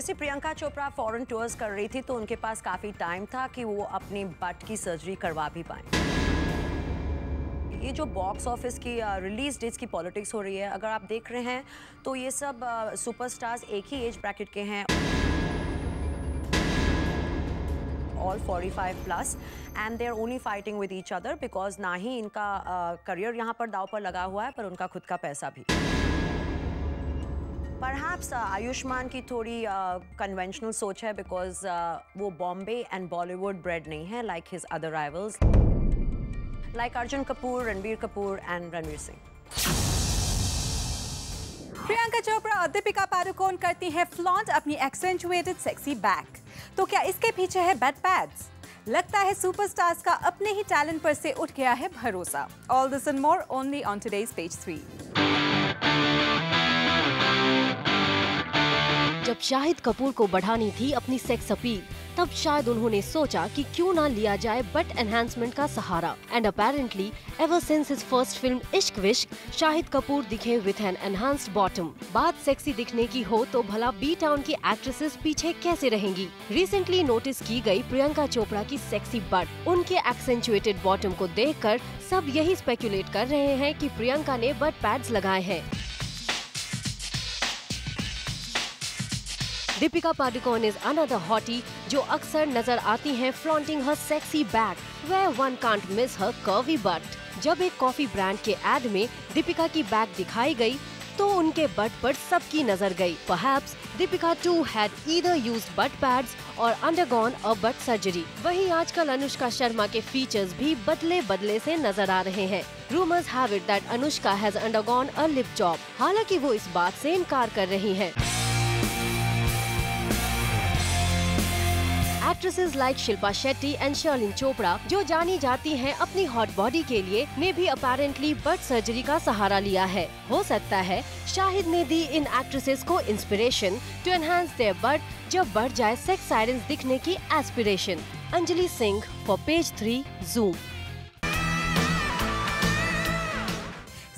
जैसे Priyanka Chopra foreign tours कर रही थी तो उनके पास काफ़ी टाइम था कि वो अपनी बट की सर्जरी करवा भी पाएं। ये जो बॉक्स ऑफिस की रिलीज डेट्स की पॉलिटिक्स हो रही है, अगर आप देख रहे हैं तो ये सब सुपरस्टार्स एक ही एज ब्रैकेट के हैं, all 45 plus, and they're only fighting with each other because ना ही इनका करियर यहाँ पर दाव पर लगा हुआ है पर उनका खुद का पैसा भी। Perhaps आयुष्मान की थोड़ी conventional सोच है because वो बॉम्बे एंड बॉलीवुड ब्रेड नहीं है like his other rivals like Arjun Kapoor, Ranbir Kapoor and Ranveer Singh. Priyanka Chopra और दीपिका पादुकोण करती हैं फ्लॉन्ट अपनी एक्सेंचुएटेड सेक्सी बैक। तो क्या इसके पीछे है बेड पैड्स? लगता है सुपरस्टार्स का अपने ही टैलेंट पर से उठ गया है भरोसा। All this and more only on today's page 3। जब शाहिद कपूर को बढ़ानी थी अपनी सेक्स अपील, तब शायद उन्होंने सोचा कि क्यों ना लिया जाए बट एनहांसमेंट का सहारा। And apparently ever since his first film Ishq Vishk, Shahid Kapoor दिखे विथ एन एनहांस्ड बॉटम। बात सेक्सी दिखने की हो तो भला बी टाउन की एक्ट्रेसेस पीछे कैसे रहेंगी? रिसेंटली नोटिस की गई प्रियंका चोपड़ा की सेक्सी बट, उनके एक्सेंचुएटेड बॉटम को देखकर सब यही स्पेकुलेट कर रहे हैं कि प्रियंका ने बट पैड्स लगाए हैं। Deepika Padukone is another hottie जो अक्सर नजर आती हैं flaunting her sexy back, where one can't miss her curvy butt. जब एक कॉफी ब्रांड के एड में दीपिका की बैक दिखाई गई तो उनके बट पर सबकी नजर गई। Perhaps Deepika too had either used butt pads or undergone a butt surgery। वहीं आजकल अनुष्का शर्मा के फीचर्स भी बदले बदले से नजर आ रहे हैं। Rumors have it that Anushka has undergone a lip job। हालांकि वो इस बात से इनकार कर रही हैं। Actresses like Shilpa Shetty and Sherlyn Chopra, जो जानी जाती हैं अपनी हॉट बॉडी के लिए, ने भी अपेरेंटली बट सर्जरी का सहारा लिया है। हो सकता है शाहिद ने दी इन एक्ट्रेसेस को inspiration to enhance their butt जब बढ़ जाए सेक्स साइरेंस दिखने की aspiration. Anjali Singh for page 3 zoom.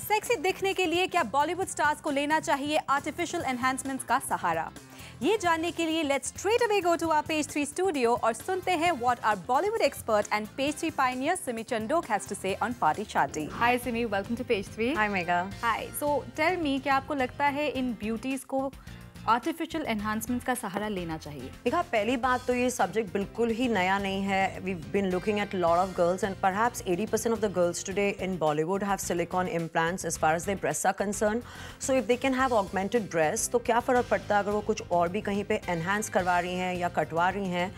Sexy दिखने के लिए क्या बॉलीवुड स्टार्स को लेना चाहिए आर्टिफिशियल एनहांसमेंट्स का सहारा? ये जानने के लिए let's straight away go to our page 3 studio और सुनते हैं what our Bollywood expert and page 3 pioneer Simi Chandok has to say on party shaadi. Hi Simi, welcome to page 3। Hi Megha. Hi, so tell me, क्या आपको लगता है इन ब्यूटीज को आर्टिफिशियल एनहांसमेंट्स का सहारा लेना चाहिए? देखा, पहली बात तो ये सब्जेक्ट बिल्कुल ही नया नहीं है। We been looking at lot of girls and perhaps 80% of the girls today in Bollywood have silicone implants as far as their breasts are concern. So if they can have augmented breast तो क्या फ़र्क पड़ता है अगर वो कुछ और भी कहीं पे एनहांस करवा रही हैं या कटवा रही हैं।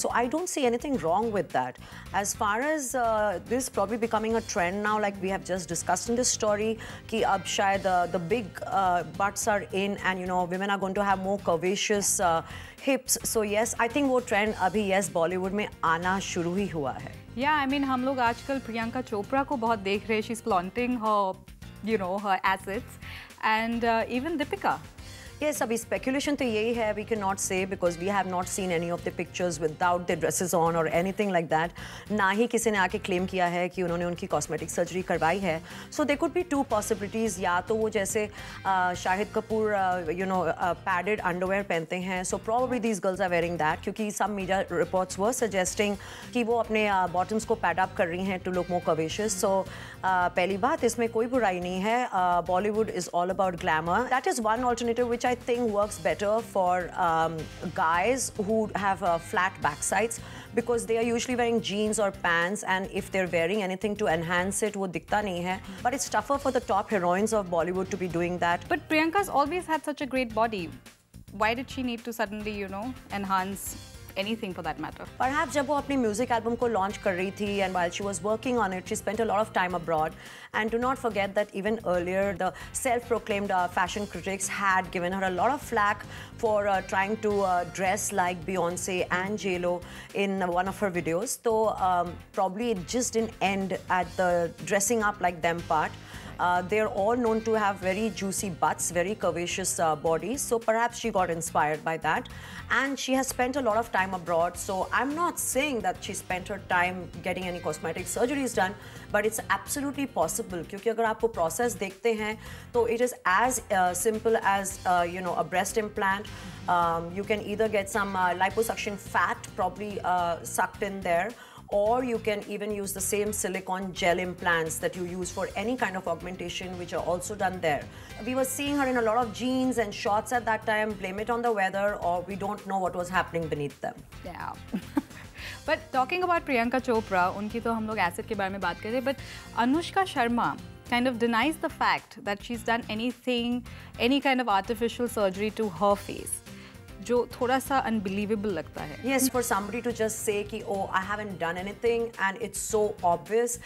So I don't see anything wrong with that. As far as this probably becoming a trend now, like we have just discussed in this story, कि अब शायद the big butts are in and you know women are going to have more curvaceous hips. So yes, I think वो trend अभी yes Bollywood में आना शुरू ही हुआ है। Yeah, I mean हम लोग आजकल प्रियंका चोपड़ा को बहुत देख रहे हैं। She's flaunting her, you know, her assets, and even Deepika. Yes, अभी speculation तो यही है, we cannot say because we have not seen any of the pictures without their dresses on or anything like that. ना ही किसी ने आके claim किया है कि उन्होंने उनकी cosmetic surgery करवाई है। So there could be two possibilities, या तो वो जैसे Shahid Kapoor you know padded underwear पहनते हैं, so probably these girls are wearing that क्योंकि some media reports were suggesting कि वो अपने bottoms को pad up कर रही हैं to look more curvaceous. So पहली बात, इसमें कोई बुराई नहीं है। Bollywood is all about glamour. That is one alternative which I think works better for guys who have flat backsides because they are usually wearing jeans or pants, and if they're wearing anything to enhance it, वो दिखता नहीं है. But it's tougher for the top heroines of Bollywood to be doing that. But Priyanka's always had such a great body. Why did she need to suddenly, you know, enhance anything for that matter? Perhaps जब वो अपनी music album को launch कर रही थी and while she was working on it, she spent a lot of time abroad. And do not forget that even earlier, the self-proclaimed fashion critics had given her a lot of flack for trying to dress like Beyonce and J-Lo in one of her videos. So probably it just didn't end at the dressing up like them part. They're all known to have very juicy butts, very curvaceous bodies. So perhaps she got inspired by that. And she has spent a lot of time abroad. So I'm not saying that she spent her time getting any cosmetic surgeries done, but it's absolutely possible. Because if you process देखते हैं, तो it is as simple as a breast implant. You can either get some liposuction fat probably sucked in there, or you can even use the same silicone gel implants that you use for any kind of augmentation, which are also done there. We were seeing her in a lot of jeans and shorts at that time. Blame it on the weather, or we don't know what was happening beneath them. Yeah. But talking about Priyanka Chopra, उनकी तो हम लोग acid के बारे में बात कर रहे हैं, but Anushka Sharma kind of denies the fact that she's done anything, any kind of artificial surgery to her face. जो थोड़ा सा unbelievable लगता है. Yes, for somebody to just say कि oh, I haven't done anything and it's so obvious,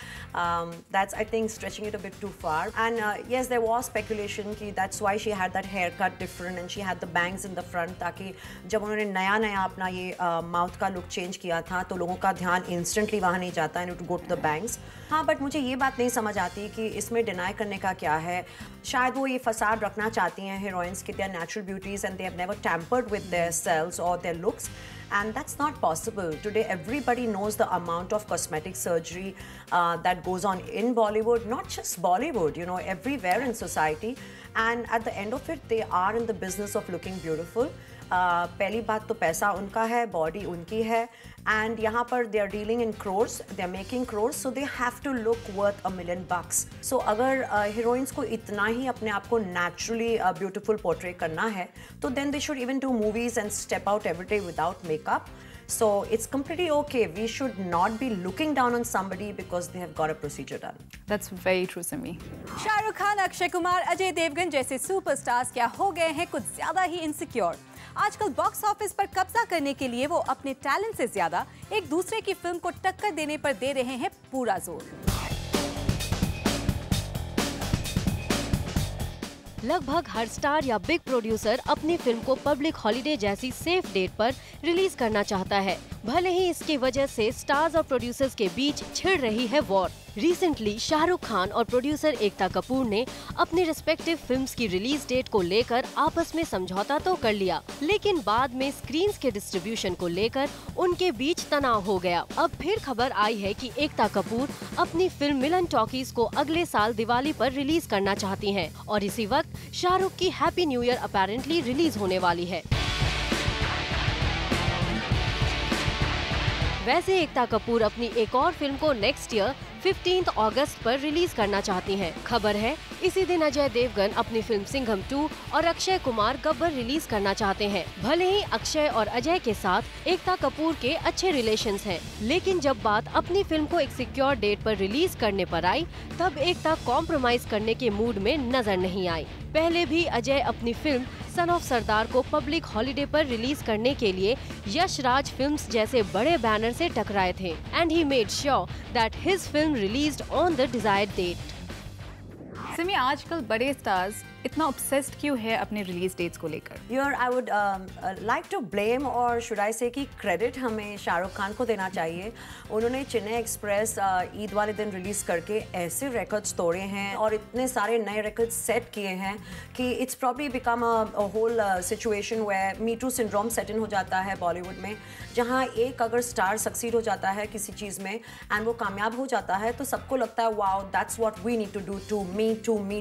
that's I think stretching it a bit too far. And yes, there was speculation कि that's why she had that haircut different and she had the bangs in the front, ताकि जब उन्होंने नया अपना ये mouth का look change किया था तो लोगों का ध्यान instantly वहाँ नहीं जाता and it would go to the bangs. हाँ, but मुझे ये बात नहीं समझ आती कि इसमें deny करने का क्या है. शायद वो ये फसाद रखना चाहती हैं heroines कि they are natural beauties and they have never tampered with their selves or their looks, and that's not possible. Today everybody knows the amount of cosmetic surgery that goes on in Bollywood, not just Bollywood, everywhere in society, and at the end of it they are in the business of looking beautiful. पहली बात तो पैसा उनका है, body उनकी है, and यहाँ पर they are dealing in crores, they are making crores, so they have to look worth $1 million. So अगर heroines को इतना ही अपने आप को naturally beautiful portray करना है, तो then they should even do movies and step out every day without makeup. So it's completely okay. We should not be looking down on somebody because they have got a procedure done. That's very true, Simi. Shahrukh Khan, Akshay Kumar, Ajay Devgan जैसे superstars क्या हो गए हैं कुछ ज्यादा ही insecure. आजकल box office पर कब्जा करने के लिए वो अपने टैलेंट से ज्यादा एक दूसरे की फिल्म को टक्कर देने पर दे रहे हैं पूरा जोर. लगभग हर स्टार या बिग प्रोड्यूसर अपनी फिल्म को पब्लिक हॉलिडे जैसी सेफ डेट पर रिलीज करना चाहता है. भले ही इसकी वजह से स्टार्स और प्रोड्यूसर्स के बीच छिड़ रही है वॉर. रिसेंटली शाहरुख खान और प्रोड्यूसर एकता कपूर ने अपनी रिस्पेक्टिव फिल्म्स की रिलीज डेट को लेकर आपस में समझौता तो कर लिया, लेकिन बाद में स्क्रीन्स के डिस्ट्रीब्यूशन को लेकर उनके बीच तनाव हो गया. अब फिर खबर आई है कि एकता कपूर अपनी फिल्म मिलन टॉकीज को अगले साल दिवाली पर रिलीज करना चाहती हैं और इसी वक्त शाहरुख की happy new year apparently release होने वाली है. वैसे एकता कपूर अपनी एक और फिल्म को नेक्स्ट ईयर 15 अगस्त पर रिलीज करना चाहती हैं. खबर है इसी दिन अजय देवगन अपनी फिल्म सिंघम 2 और अक्षय कुमार गब्बर रिलीज करना चाहते हैं. भले ही अक्षय और अजय के साथ एकता कपूर के अच्छे रिलेशंस हैं, लेकिन जब बात अपनी फिल्म को एक सिक्योर डेट पर रिलीज करने पर आई, तब एकता कॉम्प्रोमाइज करने के मूड में नजर नहीं आई. पहले भी अजय अपनी फिल्म सन ऑफ सरदार को पब्लिक हॉलिडे पर रिलीज करने के लिए यश राज फिल्म्स जैसे बड़े बैनर से टकराए थे, and he made sure that his film released on the desired date. Simi, आजकल बड़े स्टार्स इतना ऑब्सेस्ड क्यों है अपने रिलीज डेट्स को लेकर? Here I would like to blame, or should I say कि क्रेडिट हमें शाहरुख खान को देना चाहिए. उन्होंने चेन्नई एक्सप्रेस ईद वाले दिन रिलीज करके ऐसे रिकॉर्ड्स तोड़े हैं और इतने सारे नए रिकॉर्ड्स सेट किए हैं कि it's probably become a whole situation where me too syndrome set in हो जाता है बॉलीवुड में, जहाँ एक अगर स्टार सक्सीड हो जाता है किसी चीज़ में एंड वो कामयाब हो जाता है तो सबको लगता है wow that's what we need to do to me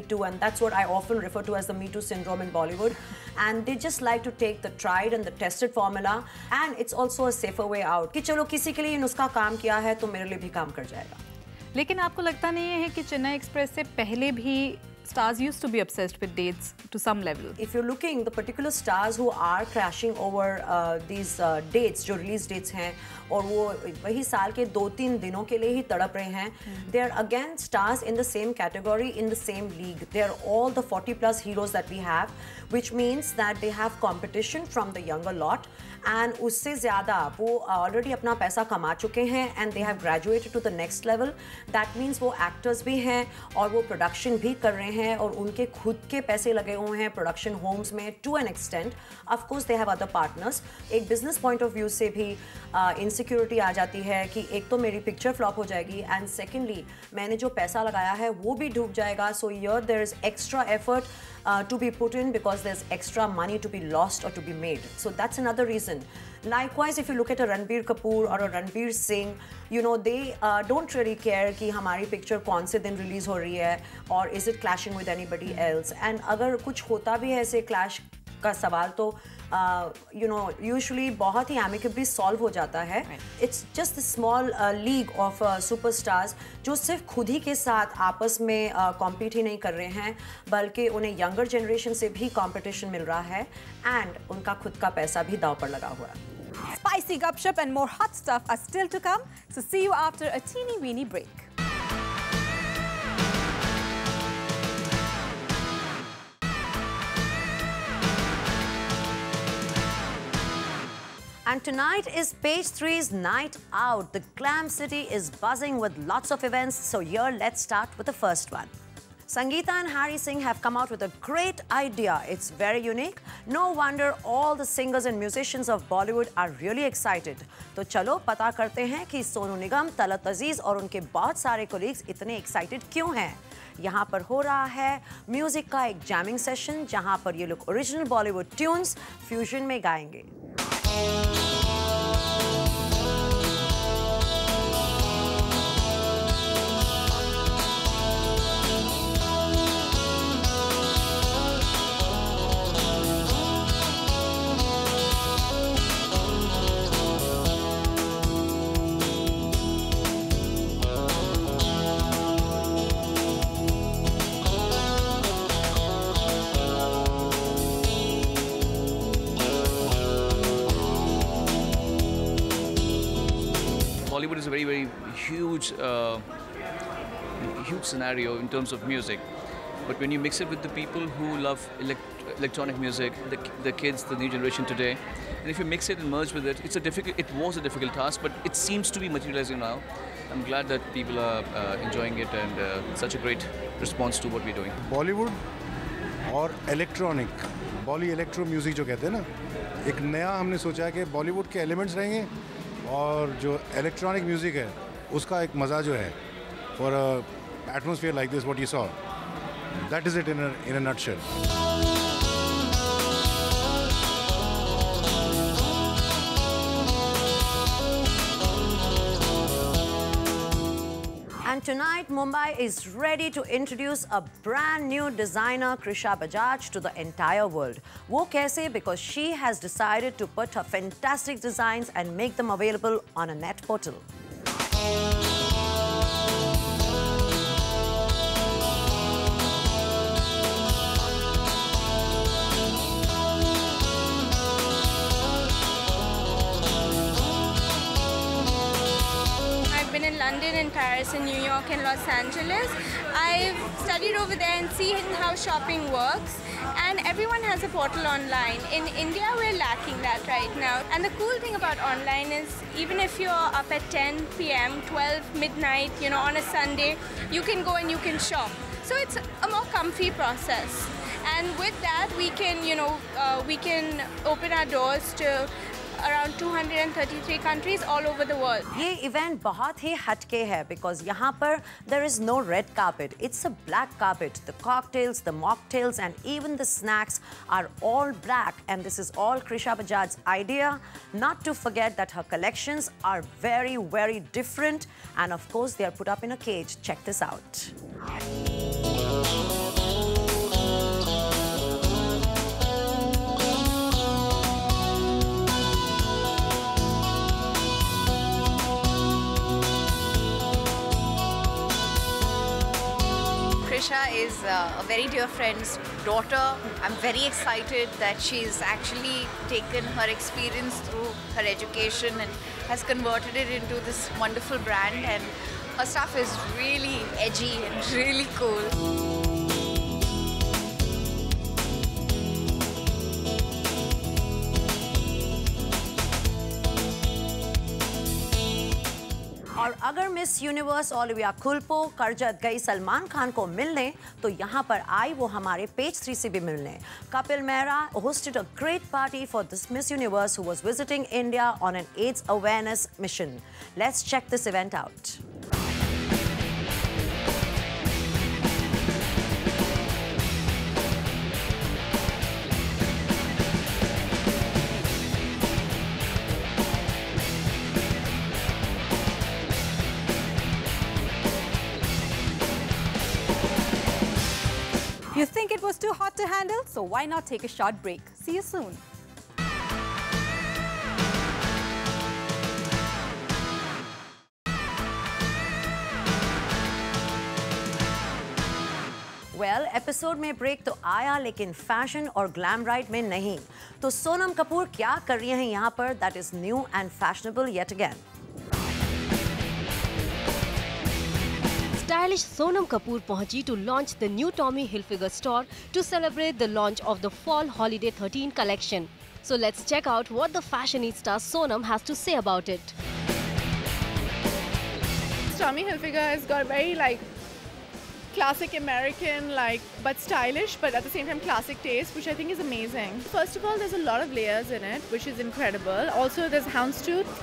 too and that's what I often refer to as the Me Too syndrome in Bollywood, and they just like to take the tried and the tested formula, and it's also a safer way out कि चलो किसी के लिए नुस्खा काम किया है तो मेरे लिए भी काम कर जाएगा. लेकिन आपको लगता नहीं है कि चेन्नई एक्सप्रेस से पहले भी stars used to be obsessed with dates to some level? If you're looking, the particular stars who are crashing over these dates, जो release dates हैं और वो वही साल के 2-3 दिनों के लिए ही तड़प रहे हैं, they are again stars in the same category, in the same league. They are all the 40+ heroes that we have, which means that they have competition from the younger lot, and उससे ज़्यादा वो already अपना पैसा कमा चुके हैं and they have graduated to the next level. That means वो actors भी हैं और वो प्रोडक्शन भी कर रहे हैं और उनके खुद के पैसे लगे हुए हैं प्रोडक्शन होम्स में to an extent. Of course they have other partners. एक बिजनेस पॉइंट ऑफ व्यू से भी इनसिक्योरिटी आ जाती है कि एक तो मेरी पिक्चर फ्लॉप हो जाएगी एंड सेकेंडली मैंने जो पैसा लगाया है वो भी डूब जाएगा. So here there is extra effort to be put in because there's extra money to be lost or to be made. So that's another reason. Likewise, if you look at a Ranbir Kapoor or a Ranbir Singh, you know, they don't really care कि हमारी picture कौन से दिन release हो रही है or is it clashing with anybody else. And अगर कुछ होता भी है ऐसे clash का सवाल तो you know, usually बहुत ही amicably solve हो जाता है. It's just a small league of superstars जो सिर्फ खुद ही के साथ आपस में compete ही नहीं कर रहे हैं बल्कि उन्हें younger generation से भी competition मिल रहा है and उनका खुद का पैसा भी दांव पर लगा हुआ है. Spicy gupshup and more hot stuff are still to come, so see you after a teeny weeny break. And tonight is Page 3's night out. The Glam City is buzzing with lots of events. So here, let's start with the first one. Sangeeta and Harry Singh have come out with a great idea. It's very unique. No wonder all the singers and musicians of Bollywood are really excited. तो चलो पता करते हैं कि सोनू निगम, तलत अजीज और उनके बहुत सारे कोलीग्स इतने एक्साइटेड क्यों हैं. यहाँ पर हो रहा है म्यूजिक का एक जैमिंग सेशन जहाँ पर ये लोग ओरिजिनल बॉलीवुड ट्यून्स फ्यूजन में गाएंगे. Bollywood is a very, very huge, huge scenario in terms of music. But when you mix it with the people who love electronic music, the kids, the new generation today, and if you mix it and merge with it, it was a difficult task, but it seems to be materializing now. I'm glad that people are enjoying it and such a great response to what we're doing. Bollywood और electronic, Bolly electro music जो कहते हैं ना, एक नया हमने सोचा है कि Bollywood के elements रहेंगे और जो electronic music है उसका एक मज़ा जो है for a atmosphere like this what you saw, that is it in a nutshell. And tonight, Mumbai is ready to introduce a brand new designer, Krisha Bajaj, to the entire world. Wo kaise? Because she has decided to put her fantastic designs and make them available on a net portal. In London and Paris and New York and Los Angeles. I've studied over there and seen how shopping works, and everyone has a portal online. In India, we're lacking that right now. And the cool thing about online is even if you're up at 10 p.m., 12 midnight, you know, on a Sunday, you can go and you can shop. So it's a more comfy process. And with that, we can, you know, we can open our doors to around 233 countries all over the world. ये event बहुत ही हटके है because यहाँ पर there is no red carpet. It's a black carpet. The cocktails, the mocktails, and even the snacks are all black. And this is all Krisha Bajaj's idea. Not to forget that her collections are very, very different. And of course, they are put up in a cage. Check this out. Krisha is a very dear friend's daughter. I'm very excited that she's actually taken her experience through her education and has converted it into this wonderful brand, and her stuff is really edgy and really cool. अगर miss universe Olivia कुल्पो Karjat गई सलमान खान को मिलने, तो यहाँ पर आई वो हमारे page 3 से भी मिलने। Kapil Mehra hosted a great party for this Miss Universe who was visiting India on an AIDS awareness mission. Let's check this event out. You think it was too hot to handle? So why not take a short break? See you soon. Well, episode में break तो आया, लेकिन fashion और glam ride में नहीं। तो सोनम कपूर क्या कर रही हैं यहाँ पर? That is new and fashionable yet again. Stylish Sonam Kapoor पहुंची to launch the new Tommy Hilfiger store to celebrate the launch of the Fall Holiday 13 collection. So let's check out what the fashionista Sonam has to say about it. Tommy Hilfiger has got very classic American but stylish, but at the same time classic taste, which I think is amazing. First of all, there's a lot of layers in it, which is incredible. Also, there's houndstooth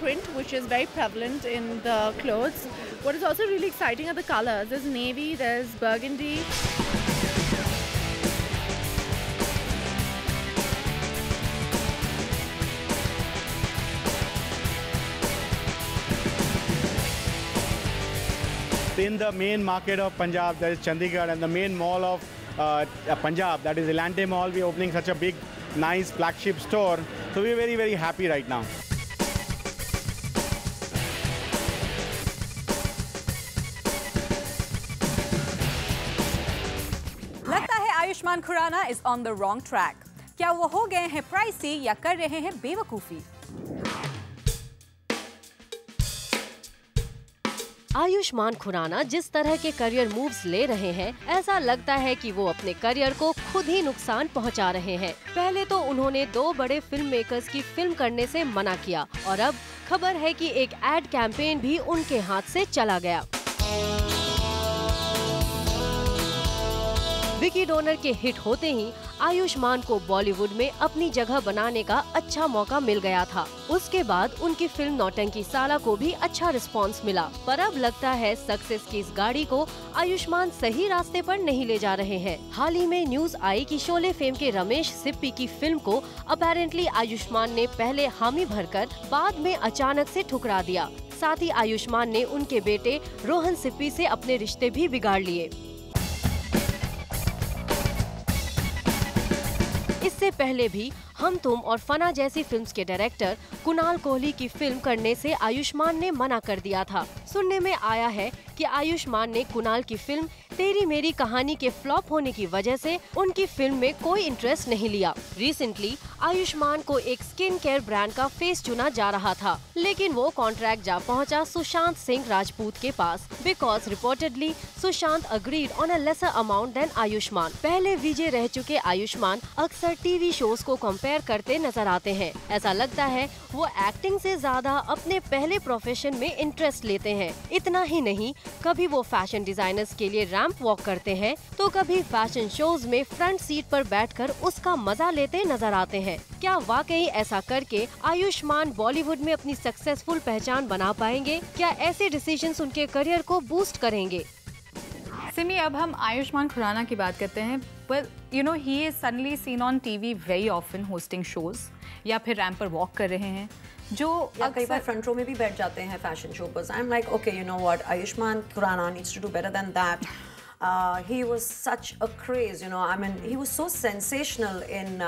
print, which is very prevalent in the clothes. What is also really exciting are the colors. There's navy, there's burgundy. In the main market of Punjab, that is Chandigarh, and the main mall of Punjab, that is Elante Mall, we are opening such a big, nice flagship store. So we are very, very happy right now. लगता है Ayushman Khurana is on the wrong track. क्या वो हो गए हैं pricey या कर रहे हैं बेवकूफी? आयुष्मान खुराना जिस तरह के करियर मूव्स ले रहे हैं, ऐसा लगता है कि वो अपने करियर को खुद ही नुकसान पहुंचा रहे हैं। पहले तो उन्होंने 2 बड़े फिल्म मेकर्स की फिल्म करने से मना किया, और अब खबर है कि एक एड कैंपेन भी उनके हाथ से चला गया। विकी डोनर के हिट होते ही आयुष्मान को बॉलीवुड में अपनी जगह बनाने का अच्छा मौका मिल गया था। उसके बाद उनकी फिल्म नौटंकी साला को भी अच्छा रिस्पांस मिला, पर अब लगता है सक्सेस की इस गाड़ी को आयुष्मान सही रास्ते पर नहीं ले जा रहे हैं। हाल ही में न्यूज आई कि शोले फेम के रमेश सिप्पी की फिल्म को अपेरेंटली आयुष्मान ने पहले हामी भरकर बाद में अचानक से ठुकरा दिया। साथ ही आयुष्मान ने उनके बेटे रोहन सिप्पी से अपने रिश्ते भी बिगाड़ लिए। इससे पहले भी हम तुम और फना जैसी फिल्म्स के डायरेक्टर कुणाल कोहली की फिल्म करने से आयुष्मान ने मना कर दिया था। सुनने में आया है कि आयुष्मान ने कुणाल की फिल्म तेरी मेरी कहानी के फ्लॉप होने की वजह से उनकी फिल्म में कोई इंटरेस्ट नहीं लिया। रिसेंटली आयुष्मान को एक स्किन केयर ब्रांड का फेस चुना जा रहा था, लेकिन वो कॉन्ट्रैक्ट जा पहुंचा सुशांत सिंह राजपूत के पास, because reportedly Sushant agreed on a lesser amount than Ayushmann. पहले विजय रह चुके आयुष्मान अक्सर टीवी शोज को कंपेयर करते नजर आते हैं। ऐसा लगता है वो एक्टिंग से ज्यादा अपने पहले प्रोफेशन में इंटरेस्ट लेते हैं। इतना ही नहीं, कभी वो फैशन डिजाइनर्स के लिए रैंप वॉक करते हैं, तो कभी फैशन शोज में फ्रंट सीट पर बैठकर उसका मजा लेते नजर आते हैं। क्या वाकई ऐसा करके आयुष्मान बॉलीवुड में अपनी सक्सेसफुल पहचान बना पाएंगे? क्या ऐसे डिसीजंस उनके करियर को बूस्ट करेंगे? सिमी, अब हम आयुष्मान खुराना की बात करते हैं। Well, you know, he is suddenly seen on TV very often hosting shows, या फिर रैंप पर वॉक कर रहे हैं, जो कई बार फ्रंट रो में भी बैठ जाते हैं फैशन शो पर। I am like, okay, you know what, Ayushmann Khurrana needs to do better than that. He was such a craze, you know. I mean, he was so sensational in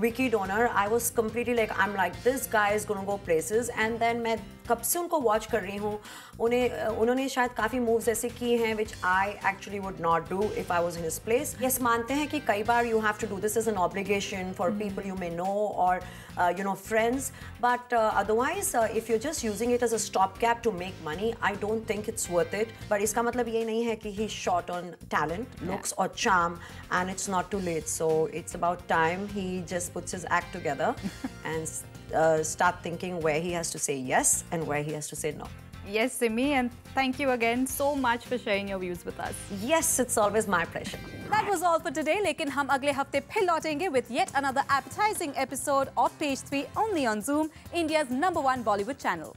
Vicky Donor. I was completely like, I'm like, this guy is going to go places. And then मैं कब से उनको watch कर रही हूँ, उन्होंने शायद काफ़ी मूव्स ऐसे किए हैं which I actually would not do if I was in his place. Yes, मानते हैं कि कई बार you have to do this is an obligation for people you may know और you know, friends, but otherwise if you're just using it as a stopgap to make money, I don't think it's worth it. But इसका मतलब ये नहीं है कि he's short on talent, looks or charm, and it's not too late. So it's about time he just puts his act together and start thinking where he has to say yes and where he has to say no. Yes, Simi, and thank you again so much for sharing your views with us. Yes, it's always my pleasure. That was all for today, लेकिन हम अगले हफ्ते फिर लौटेंगे with yet another appetizing episode of Page 3 only on Zoom, India's #1 Bollywood channel.